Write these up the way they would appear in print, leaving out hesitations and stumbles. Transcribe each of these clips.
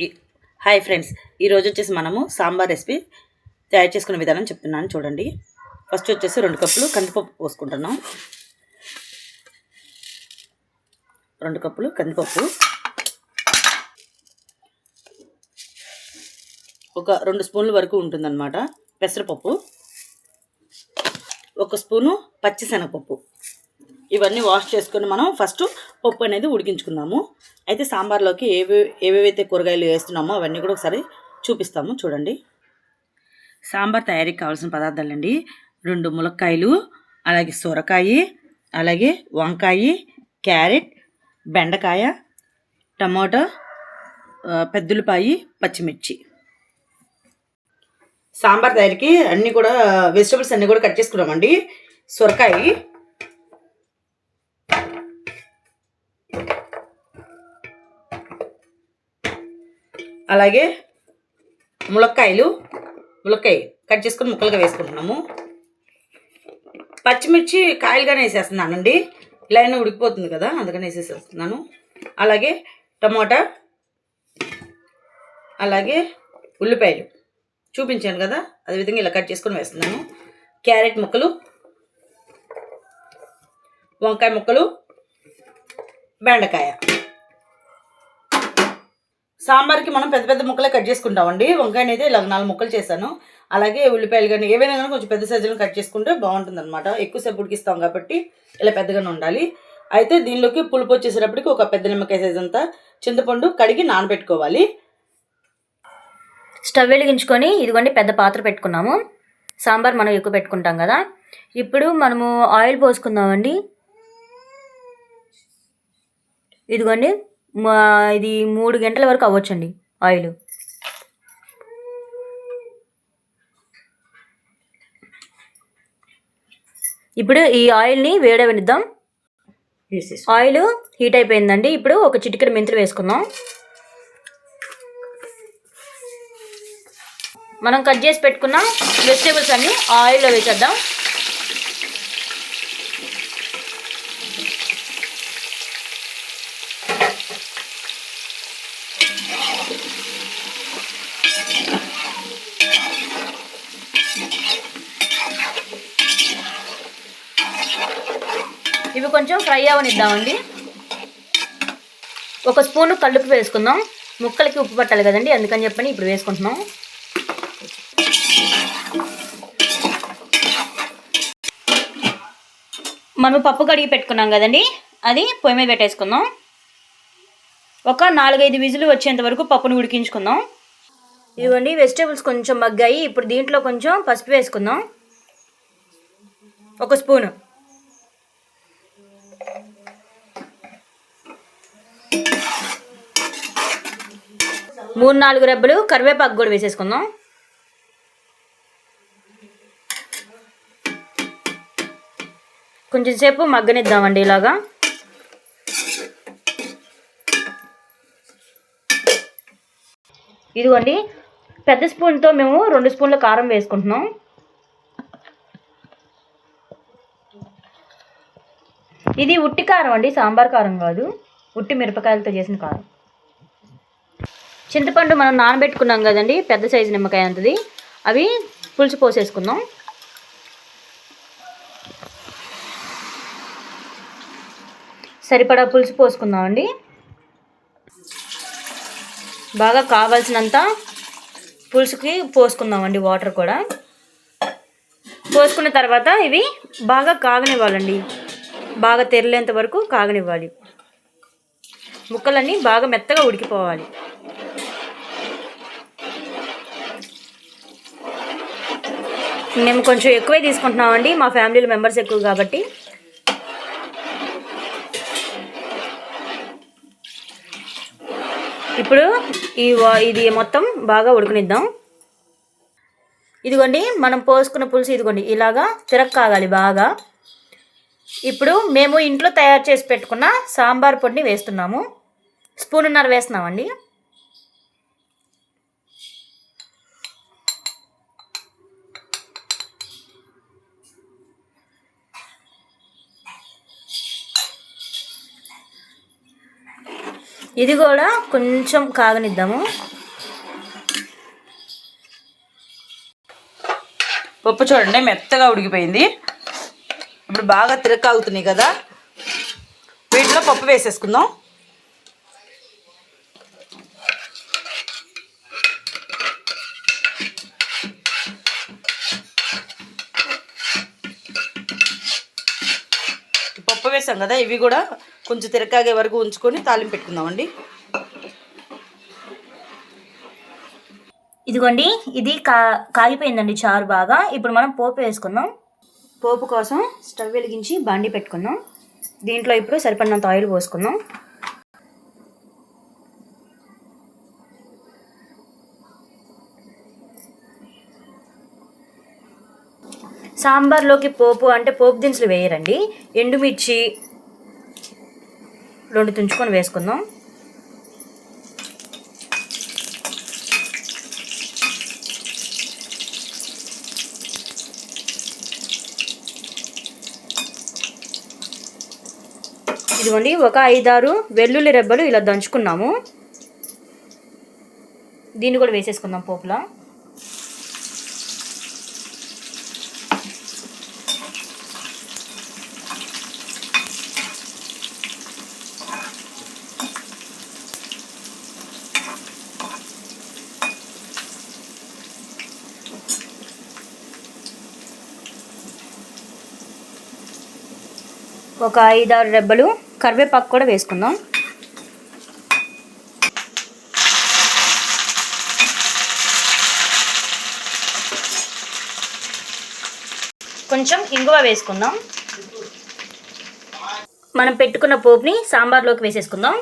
ఈ- hi friends, ఈరోజు వచ్చేసి మనము సాంబార్ రెసిపీ తయారు చేసుకునే విధానం చెప్తున్నాను చూడండి. ఫస్ట్ వచ్చేసి 2 కప్పులు కందిపప్పు పోసుకుంటున్నాం. 2 కప్పులు కందిపప్పు, ఒక 2 స్పూన్ల వరకు ఉంటుందన్నమాట పెసరపప్పు, 1 స్పూను పచ్చిశనగపప్పు. ఇవన్నీ వాష్ చేసుకొని మనం ఫస్ట్ పప్పు అనేది ఉడికించుకుందాము. అయితే సాంబార్లోకి ఏవేవైతే కూరగాయలు వేస్తున్నామో అవన్నీ కూడా ఒకసారి చూపిస్తాము చూడండి. సాంబార్ తయారీకి కావాల్సిన పదార్థాలండి: 2 ములక్కాయలు, అలాగే సొరకాయ, అలాగే వంకాయ, క్యారెట్, బెండకాయ, టమాటా, పెద్దులపాయి, పచ్చిమిర్చి. సాంబార్ తయారీకి అన్నీ కూడా వెజిటబుల్స్ అన్నీ కూడా కట్ చేసుకున్నామండి. సొరకాయ, అలాగే ములక్కాయ కట్ చేసుకొని ముక్కలుగా వేసుకుంటున్నాము. పచ్చిమిర్చి కాయలుగానే వేసేస్తున్నానండి, ఇలా అయినా ఉడికిపోతుంది కదా, అందుకని వేసేసేస్తున్నాను. అలాగే టమోటా, అలాగే ఉల్లిపాయలు చూపించాను కదా, అదేవిధంగా ఇలా కట్ చేసుకొని వేస్తున్నాను. క్యారెట్ ముక్కలు, వంకాయ ముక్కలు, బెండకాయ. సాంబార్కి మనం పెద్ద పెద్ద ముక్కలే కట్ చేసుకుంటామండి. వంకాయని అయితే ఇలా 4 ముక్కలు చేశాను. అలాగే ఉల్లిపాయలు కానీ ఏవైనా కానీ కొంచెం పెద్ద సైజులో కట్ చేసుకుంటే బాగుంటుంది అనమాట. ఎక్కువసేపు ఉడికిస్తాం కాబట్టి ఇలా పెద్దగానే ఉండాలి. అయితే దీనిలోకి పులుపు వచ్చేసేటప్పటికి ఒక పెద్ద నిమ్మకాయ సైజు అంతా చింతపండు కడిగి నానబెట్టుకోవాలి. స్టవ్ వెలిగించుకొని ఇదిగోండి పెద్ద పాత్ర పెట్టుకున్నాము. సాంబార్ మనం ఎక్కువ పెట్టుకుంటాం కదా. ఇప్పుడు మనము ఆయిల్ పోసుకుందామండి. ఇదిగోండి ఇది 3 గంటల వరకు అవ్వచ్చండి ఆయిల్. ఇప్పుడు ఈ ఆయిల్ని వేడవనిద్దాం. ఆయిల్ హీట్ అయిపోయిందండి. ఇప్పుడు ఒక చిటికెడు మెంతులు వేసుకుందాం. మనం కట్ చేసి పెట్టుకున్న వెజిటేబుల్స్ అన్నీ ఆయిల్లో వేసేద్దాం. ఇవి కొంచెం ఫ్రై అవనిద్దామండి. 1 స్పూను కల్లుప్పు వేసుకుందాం. ముక్కలకి ఉప్పు పట్టాలి కదండి, అందుకని చెప్పని ఇప్పుడు వేసుకుంటున్నాం. మనం పప్పు కడిగి పెట్టుకున్నాం కదండి, అది పొయ్యి మీద పెట్టేసుకుందాం. ఒక 4-5 విజులు వచ్చేంత వరకు పప్పును ఉడికించుకుందాం. ఇవ్వండి వెజిటేబుల్స్ కొంచెం మగ్గాయి. ఇప్పుడు దీంట్లో కొంచెం పసుపు వేసుకుందాం, 1 స్పూను. మూడు 4 రెబ్బలు కరివేపాకు కూడా వేసేసుకుందాం. కొంచెం సేపు మగ్గనిద్దామండి ఇలాగా. ఇదిగోండి పెద్ద స్పూన్తో మేము 2 స్పూన్ల కారం వేసుకుంటున్నాం. ఇది ఉట్టి కారం అండి, సాంబార్ కారం కాదు, ఉట్టి మిరపకాయలతో చేసిన కారం. చింతపండు మనం నానబెట్టుకున్నాం కదండి, పెద్ద సైజు నిమ్మకాయ అంతది, అవి పులుసు పోసేసుకుందాం. సరిపడా పులుసు పోసుకుందామండి. బాగా కావాల్సినంత పులుసుకి పోసుకుందామండి వాటర్ కూడా. పోసుకున్న తర్వాత ఇవి బాగా కాగనివ్వాలండి, బాగా తెరలేంత వరకు కాగనివ్వాలి. ముక్కలన్నీ బాగా మెత్తగా ఉడికిపోవాలి. మేము కొంచెం ఎక్కువే తీసుకుంటున్నామండి, మా ఫ్యామిలీలో మెంబర్స్ ఎక్కువ కాబట్టి. ఇప్పుడు ఇది మొత్తం బాగా ఉడకనిద్దాం. ఇదిగోండి మనం పోసుకున్న పులుసు ఇదిగోండి ఇలాగా తిరక్కాగాలి బాగా. ఇప్పుడు మేము ఇంట్లో తయారు చేసి పెట్టుకున్న సాంబార్ పొడిని వేస్తున్నాము. 1.5 స్పూన్ వేస్తున్నామండి. ఇది కూడా కొంచెం కాగనిద్దాము. పప్పు చూడండి మెత్తగా ఉడికిపోయింది. ఇప్పుడు బాగా తిరక్కాగుతున్నాయి కదా, వీటిలో పప్పు వేసేసుకుందాం. పప్పు వేసాం కదా, ఇవి కూడా కొంచెం తిరక్కాగే వరకు ఉంచుకొని తాలింపు పెట్టుకుందామండి. ఇదిగోండి, ఇది కాగిపోయిందండి చారు బాగా. ఇప్పుడు మనం పోపు వేసుకుందాం. పోపు కోసం స్టవ్ వెలిగించి బాండి పెట్టుకుందాం. దీంట్లో ఇప్పుడు సరిపడినంత ఆయిల్ పోసుకుందాం. సాంబార్లోకి పోపు అంటే పోపు దినుసులు వేయరండి, ఎండుమిర్చి 2 తుంచుకొని వేసుకుందాం. ఇదిగోండి, ఒక 5-6 వెల్లుల్లి రెబ్బలు ఇలా దంచుకున్నాము. దీన్ని కూడా వేసేసుకుందాం పోపులా. ఒక 5-6 రెబ్బలు కరివేపాకు కూడా వేసుకుందాం. కొంచెం ఇంగువ వేసుకుందాం. మనం పెట్టుకున్న పోపుని సాంబార్లోకి వేసేసుకుందాం.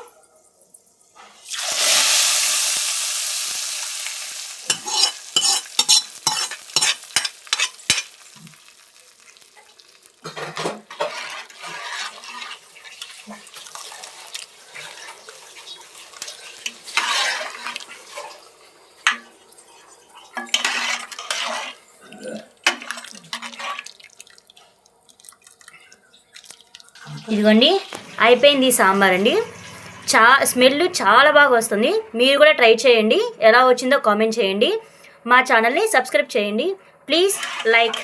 ఇదిగోండి, అయిపోయింది ఈ సాంబార్ అండి. స్మెల్ చాలా బాగా వస్తుంది. మీరు కూడా ట్రై చేయండి, ఎలా వచ్చిందో కామెంట్ చేయండి. మా ఛానల్ని సబ్స్క్రైబ్ చేయండి. Please like.